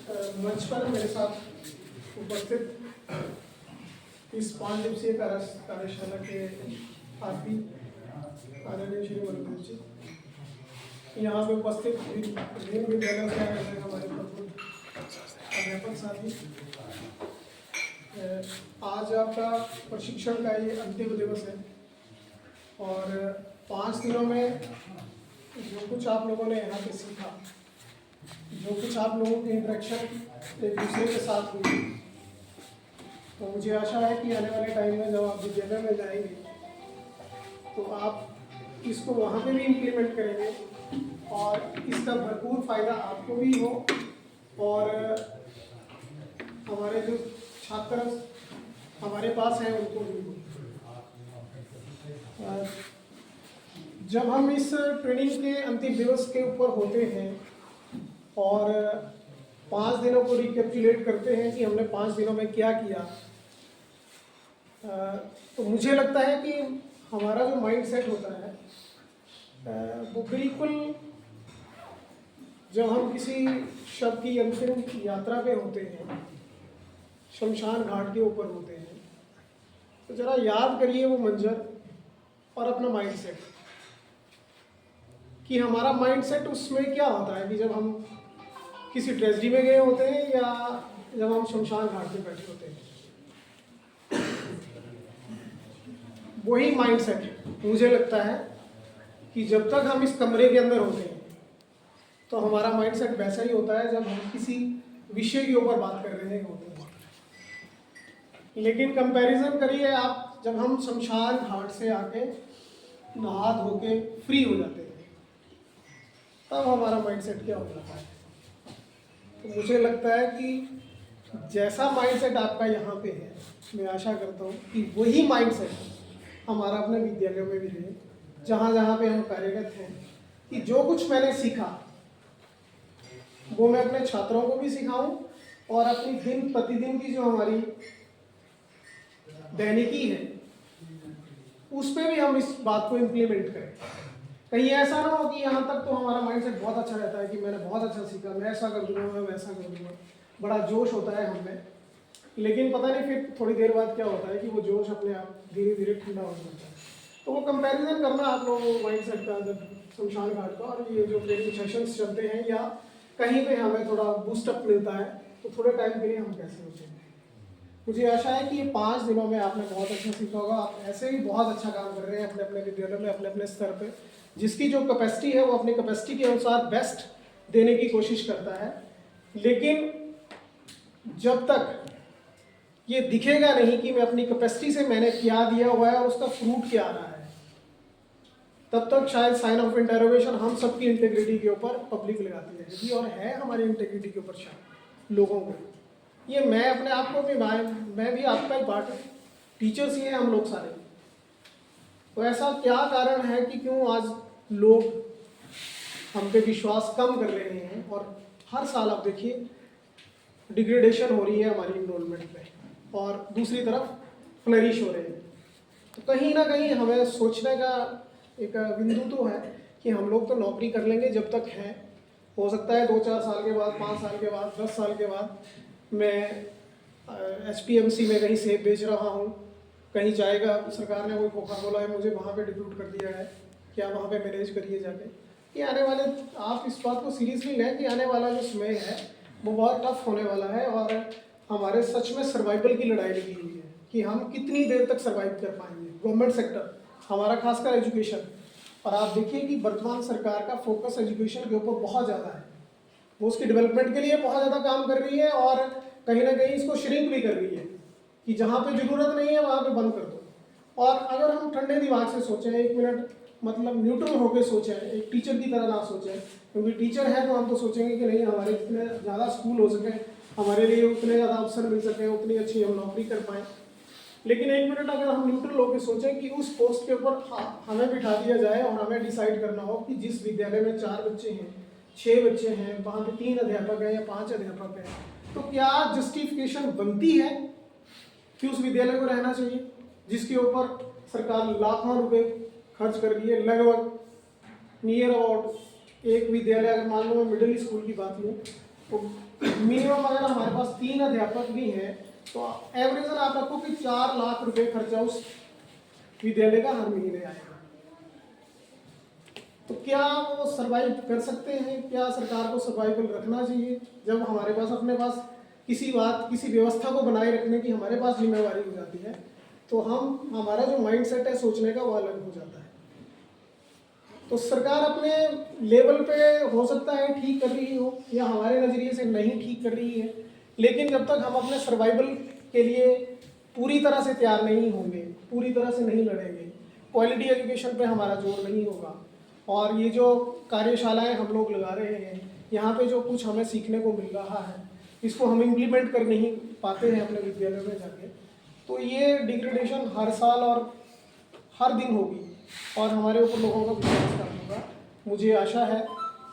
मंच पर मेरे साथ उपस्थित इस 5 दिवसीय कार्यशाला के आरपी आदरणीय श्री मनोज जी, यहाँ पे उपस्थित विभिन्न विद्यालयों से आए हुए हमारे प्रबुद्ध अध्यापक साथी, आज आपका प्रशिक्षण का ये अंतिम दिवस है और 5 दिनों में जो कुछ आप लोगों ने यहाँ पे सीखा, जो कुछ आप लोगों की इंटरेक्शन एक दूसरे के साथ हुई, तो मुझे आशा है कि आने वाले टाइम में जब आप विद्यालय में जाएंगे तो आप इसको वहाँ पे भी इम्प्लीमेंट करेंगे और इसका भरपूर फ़ायदा आपको भी हो और हमारे जो छात्र हमारे पास हैं उनको भी हो। जब हम इस ट्रेनिंग के अंतिम दिवस के ऊपर होते हैं और 5 दिनों को रिकैप्चुलेट करते हैं कि हमने 5 दिनों में क्या किया, तो मुझे लगता है कि हमारा जो माइंड सेट होता है वो बिल्कुल, जब हम किसी शब्द की अंतिम यात्रा पे होते हैं, शमशान घाट के ऊपर होते हैं, तो ज़रा याद करिए वो मंजर और अपना माइंड सेट कि हमारा माइंड सेट उसमें क्या होता है कि जब हम किसी ट्रेजेडी में गए होते हैं या जब हम शमशान घाट पे बैठे होते हैं, वही माइंड सेट मुझे लगता है कि जब तक हम इस कमरे के अंदर होते हैं तो हमारा माइंड सेट वैसा ही होता है जब हम किसी विषय के ऊपर बात कर रहे होते हैं। लेकिन कंपैरिजन करिए आप, जब हम शमशान घाट से आके नहा धो के फ्री हो जाते हैं तब हमारा माइंड सेट क्या हो जाता है। तो मुझे लगता है कि जैसा माइंड सेट आपका यहाँ पे है, मैं आशा करता हूँ कि वही माइंड सेट हमारा अपने विद्यालयों में भी रहे, जहाँ जहाँ पे हम कार्यरत हैं, कि जो कुछ मैंने सीखा वो मैं अपने छात्रों को भी सिखाऊं और अपनी दिन प्रतिदिन की जो हमारी दैनिकी है उस पर भी हम इस बात को इम्प्लीमेंट करें। कहीं ऐसा ना हो कि यहाँ तक तो हमारा माइंडसेट बहुत अच्छा रहता है कि मैंने बहुत अच्छा सीखा, मैं ऐसा कर दूंगा, मैं वैसा कर दूंगा, बड़ा जोश होता है हमें, लेकिन पता नहीं फिर थोड़ी देर बाद क्या होता है कि वो जोश अपने आप धीरे धीरे ठंडा हो जाता है। तो वो कंपैरिजन करना आप लोगों को माइंडसेट का, जब शमशान घाट का और ये जो ट्रेनिंग सेशंस चलते हैं या कहीं पे हमें थोड़ा बूस्टअप मिलता है तो थोड़े टाइम के लिए हम कैसे होते हैं। मुझे आशा है कि ये 5 दिनों में आपने बहुत अच्छा सीखा होगा। आप ऐसे ही बहुत अच्छा काम कर रहे हैं अपने अपने विद्यालय में, अपने अपने स्तर पे। जिसकी जो कैपेसिटी है वो अपनी कैपेसिटी के अनुसार बेस्ट देने की कोशिश करता है, लेकिन जब तक ये दिखेगा नहीं कि मैं अपनी कैपेसिटी से मैंने क्या दिया हुआ है और उसका फ्रूट क्या आ रहा है, तब तक शायद साइन ऑफ इंटरोगेशन हम सबकी इंटेग्रिटी के ऊपर पब्लिक लगाती रहेगी और है हमारी इंटेग्रिटी के ऊपर शायद लोगों को। ये मैं अपने आप को भी, मैं भी आपका ही पार्ट है, टीचर्स ही हैं हम लोग सारे। तो ऐसा क्या कारण है कि क्यों आज लोग हम पे विश्वास कम कर रहे हैं और हर साल आप देखिए डिग्रेडेशन हो रही है हमारी इनरोलमेंट पे और दूसरी तरफ फ्लरिश हो रहे हैं। तो कहीं ना कहीं हमें सोचने का एक बिंदु तो है कि हम लोग तो नौकरी कर लेंगे जब तक है, हो सकता है 2-4 साल के बाद, 5 साल के बाद, 10 साल के बाद मैं HPMC में कहीं सेब बेच रहा हूँ, कहीं जाएगा, सरकार ने कोई कोका कोला है मुझे वहाँ पे डिप्यूट कर दिया है, क्या वहाँ पे मैनेज करिए जाके। कि आने वाले, आप इस बात को सीरियसली लें कि आने वाला जो समय है वो बहुत टफ होने वाला है और हमारे सच में सर्वाइवल की लड़ाई लगी हुई है कि हम कितनी देर तक सर्वाइव कर पाएंगे। गवर्नमेंट सेक्टर हमारा, खासकर एजुकेशन, और आप देखिए कि वर्तमान सरकार का फोकस एजुकेशन के ऊपर बहुत ज़्यादा है। वो उसकी डेवलपमेंट के लिए बहुत ज़्यादा काम कर रही है और कहीं ना कहीं इसको श्रिंक भी कर रही है कि जहाँ पे ज़रूरत नहीं है वहाँ पे बंद कर दो। और अगर हम ठंडे दिमाग से सोचें, 1 मिनट मतलब न्यूट्रल होकर सोचें, एक टीचर की तरह ना सोचें, क्योंकि टीचर है तो हम तो सोचेंगे कि नहीं हमारे जितने ज़्यादा स्कूल हो सके, हमारे लिए उतने ज़्यादा अवसर मिल सकें, उतनी अच्छी हम नौकरी कर पाएँ। लेकिन 1 मिनट अगर हम न्यूट्रल होकर सोचें कि उस पोस्ट के ऊपर हमें बिठा दिया जाए और हमें डिसाइड करना हो कि जिस विद्यालय में 4 बच्चे हैं, 6 बच्चे हैं, वहाँ पे 3 अध्यापक हैं या 5 अध्यापक हैं, तो क्या जस्टिफिकेशन बनती है कि उस विद्यालय को रहना चाहिए जिसके ऊपर सरकार लाखों रुपए खर्च कर रही है। लगभग नियर अबाउट एक विद्यालय, अगर मान लो मैं मिडिल स्कूल की बात लूँ तो मिनिमम अगर हमारे पास 3 अध्यापक भी हैं तो एवरेजन आप रखो कि 4 लाख रुपए खर्चा उस विद्यालय का हर महीने आएगा। तो क्या वो सरवाइव कर सकते हैं? क्या सरकार को सर्वाइवल रखना चाहिए? जब हमारे पास अपने पास किसी व्यवस्था को बनाए रखने की हमारे पास जिम्मेवारी हो जाती है तो हमारा जो माइंडसेट है सोचने का वो अलग हो जाता है। तो सरकार अपने लेवल पे हो सकता है ठीक कर रही हो या हमारे नज़रिए से नहीं ठीक कर रही है, लेकिन जब तक हम अपने सर्वाइवल के लिए पूरी तरह से तैयार नहीं होंगे, पूरी तरह से नहीं लड़ेंगे, क्वालिटी एजुकेशन पे हमारा जोर नहीं होगा और ये जो कार्यशालाएं हम लोग लगा रहे हैं, यहाँ पे जो कुछ हमें सीखने को मिल रहा है इसको हम इम्प्लीमेंट कर नहीं पाते हैं अपने विद्यालय में जाके, तो ये डिग्रेडेशन हर साल और हर दिन होगी और हमारे ऊपर लोगों का विश्वास कम होगा। मुझे आशा है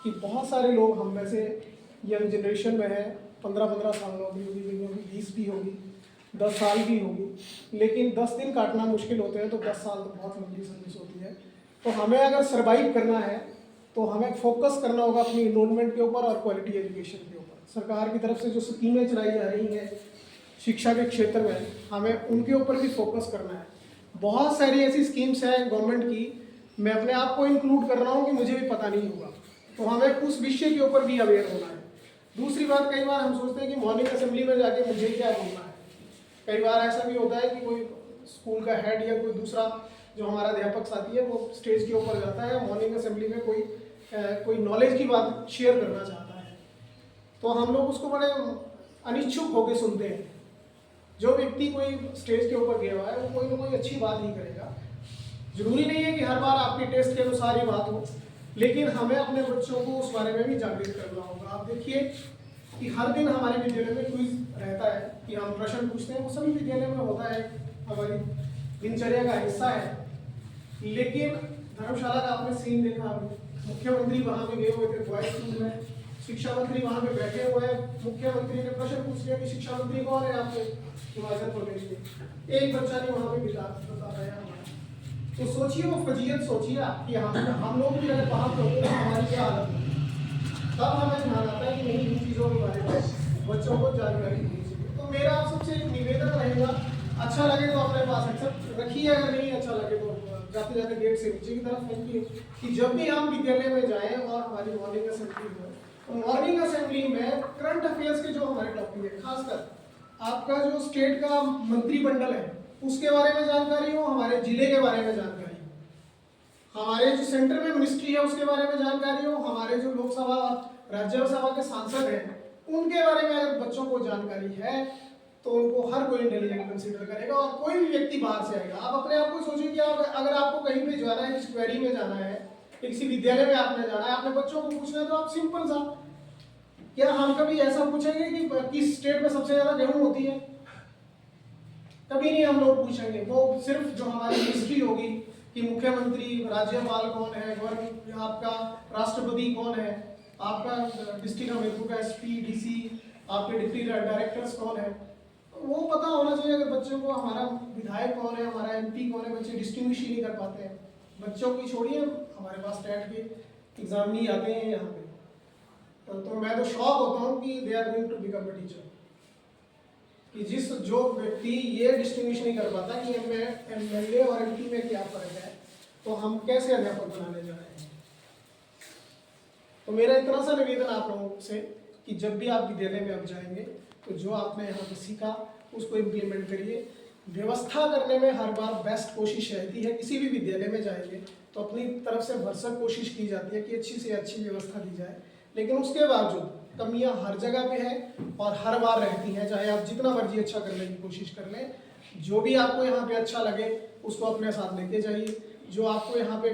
कि बहुत सारे लोग हम में से यंग जनरेशन में है, 15-15 सालों की होगी, 20 भी होगी, 10 साल भी होगी, लेकिन 10 दिन काटना मुश्किल होते हैं तो 10 साल तो बहुत लंबी सर्विस होती है। तो हमें अगर सर्वाइव करना है तो हमें फोकस करना होगा अपनी इनरोलमेंट के ऊपर और क्वालिटी एजुकेशन के ऊपर। सरकार की तरफ से जो स्कीमें चलाई जा रही हैं शिक्षा के क्षेत्र में, हमें उनके ऊपर भी फोकस करना है। बहुत सारी ऐसी स्कीम्स हैं गवर्नमेंट की, मैं अपने आप को इंक्लूड कर रहा हूँ कि मुझे भी पता नहीं होगा, तो हमें उस विषय के ऊपर भी अवेयर होना है। दूसरी बात, कई बार हम सोचते हैं कि मॉर्निंग असेंबली में जाके मुझे क्या बोलना है। कई बार ऐसा भी होता है कि कोई स्कूल का हेड या कोई दूसरा जो हमारा अध्यापक साथी है वो स्टेज के ऊपर जाता है, मॉर्निंग असेंबली में कोई नॉलेज की बात शेयर करना चाहता है, तो हम लोग उसको बड़े अनिच्छुक होकर सुनते हैं। जो व्यक्ति कोई स्टेज के ऊपर गया हुआ है वो कोई ना कोई अच्छी बात ही करेगा। जरूरी नहीं है कि हर बार आपके टेस्ट के अनुसार ही बात हो, लेकिन हमें अपने बच्चों को उस बारे में भी जागृत करना होगा। आप देखिए कि हर दिन हमारे विद्यालय में क्विज रहता है कि हम प्रश्न पूछते हैं, वो सभी विद्यालय में होता है, हमारी दिनचर्या का हिस्सा है। लेकिन धर्मशाला का आपने सीन देखा, मुख्यमंत्री वहाँ पे गए हुए थे बॉयज स्कूल में, शिक्षा मंत्री वहाँ पे बैठे हुए हैं, मुख्यमंत्री ने प्रश्न पूछ लिया कि शिक्षा मंत्री कौन है आपके हिमाचल प्रदेश में, एक बच्चा ने वहाँ पे बता रहा है। तो सोचिए वो फजीयत सोचिए आप कि हम लोग भी अगर वहाँ पे होते तो हमारी क्या हालत होती। तब हमें ध्यान आता है कि नहीं इन चीज़ों के बारे में बच्चों को जानकारी देनी चाहिए। तो मेरा आप सबसे एक निवेदन रहेगा, अच्छा लगे तो अपने पास एक्सेप्ट रखिए, अगर नहीं अच्छा लगे तो जाते जाते गेट से नीचे की तरफ फेंकिए। कि जब भी हम विद्यालय में जाएं और हमारी मॉर्निंग असेंबली हो, तो मॉर्निंग असेंबली में करंट अफेयर्स के जो हमारे टॉपिक है, खासकर आपका जो स्टेट का मंत्रिमंडल है उसके बारे में जानकारी हो, हमारे जिले के बारे में जानकारी हो, हमारे जो सेंटर में मिनिस्ट्री है उसके बारे में जानकारी हो, हमारे जो लोकसभा राज्यसभा के सांसद हैं उनके बारे में अगर बच्चों को जानकारी है तो उनको हर कोई इंटेलिजेंट कंसीडर करेगा। और कोई भी व्यक्ति बाहर से आएगा, आप अपने आप को सोचिए कि अगर आपको कहीं पे जाना है, किसी क्वेरी में जाना है, किसी विद्यालय में आपने जाना है, अपने बच्चों को पूछना है, तो आप सिंपल सा, क्या हम कभी ऐसा पूछेंगे कि किस स्टेट में सबसे ज्यादा गेहूं होती है? कभी नहीं हम लोग पूछेंगे। वो सिर्फ जो हमारी हिस्ट्री होगी कि मुख्यमंत्री, राज्यपाल कौन है, आपका राष्ट्रपति कौन है, आपका डिस्ट्रिक्ट हमीरपुर का एसपी, डीसी, आपके डिप्टी डायरेक्टर्स कौन है, वो पता होना चाहिए। अगर बच्चों को हमारा विधायक कौन है, हमारा एमपी कौन है, बच्चे डिस्टिंग्विश ही नहीं कर पाते हैं। बच्चों की छोड़िए, हमारे पास टेट के एग्जाम नहीं आते हैं यहाँ पे, तो मैं तो शॉक होता हूँ कि they are going to become a teacher. कि जो व्यक्ति ये डिस्टिंग्विश नहीं कर पाता कि एमएलए और एमपी में क्या फर्क है, तो हम कैसे अध्यापक बनाने जा रहे हैं। तो मेरा इतना सा निवेदन आप लोगों से कि जब भी आप विद्यालय में अब जाएंगे तो जो आपने यहाँ पर सीखा उसको इम्प्लीमेंट करिए। व्यवस्था करने में हर बार बेस्ट कोशिश रहती है, किसी भी विद्यालय में जाएंगे तो अपनी तरफ से भरसक कोशिश की जाती है कि अच्छी से अच्छी व्यवस्था दी जाए, लेकिन उसके बावजूद कमियां हर जगह पे हैं और हर बार रहती हैं। चाहे आप जितना मर्जी अच्छा करने की कोशिश कर लें, जो भी आपको यहाँ पे अच्छा लगे उसको अपने साथ लेके जाइए, जो आपको यहाँ पे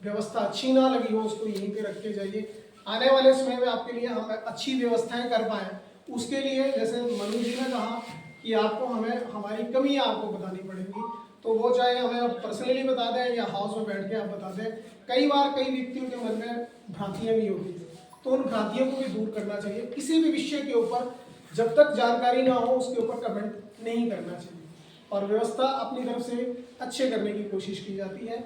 व्यवस्था अच्छी ना लगी हो उसको यहीं पे रख के जाइए। आने वाले समय में आपके लिए हम अच्छी व्यवस्थाएं कर पाएँ, उसके लिए जैसे मनु जी ने कहा कि आपको हमारी कमियाँ आपको बतानी पड़ेंगी, तो वो चाहे हमें पर्सनली बता दें या हाउस में बैठ के आप बता दें। कई बार कई व्यक्तियों के मन में भ्रांतियाँ भी होती हैं, तो उन भ्रांतियों को भी दूर करना चाहिए। किसी भी विषय के ऊपर जब तक जानकारी ना हो उसके ऊपर कमेंट नहीं करना चाहिए, और व्यवस्था अपनी तरफ से अच्छे करने की कोशिश की जाती है।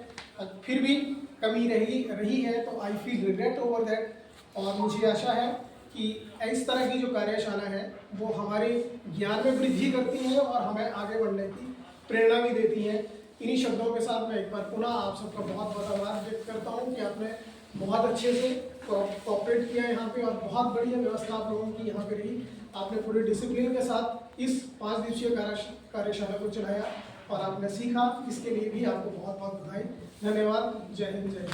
फिर भी कमी रही है तो I feel regret over that, और मुझे आशा है कि इस तरह की जो कार्यशाला है वो हमारे ज्ञान में वृद्धि करती है और हमें आगे बढ़ने की प्रेरणा भी देती है। इन्हीं शब्दों के साथ मैं एक बार पुनः आप सबका बहुत बहुत आभार व्यक्त करता हूँ कि आपने बहुत अच्छे से कोऑपरेट किया यहाँ पे और बहुत बढ़िया व्यवस्था आप लोगों की यहाँ पे रही। आपने पूरे डिसिप्लिन के साथ इस 5 दिवसीय कार्यशाला को चलाया और आपने सीखा, इसके लिए भी आपको बहुत बहुत बधाई। धन्यवाद। जय हिंद, जय हिंद।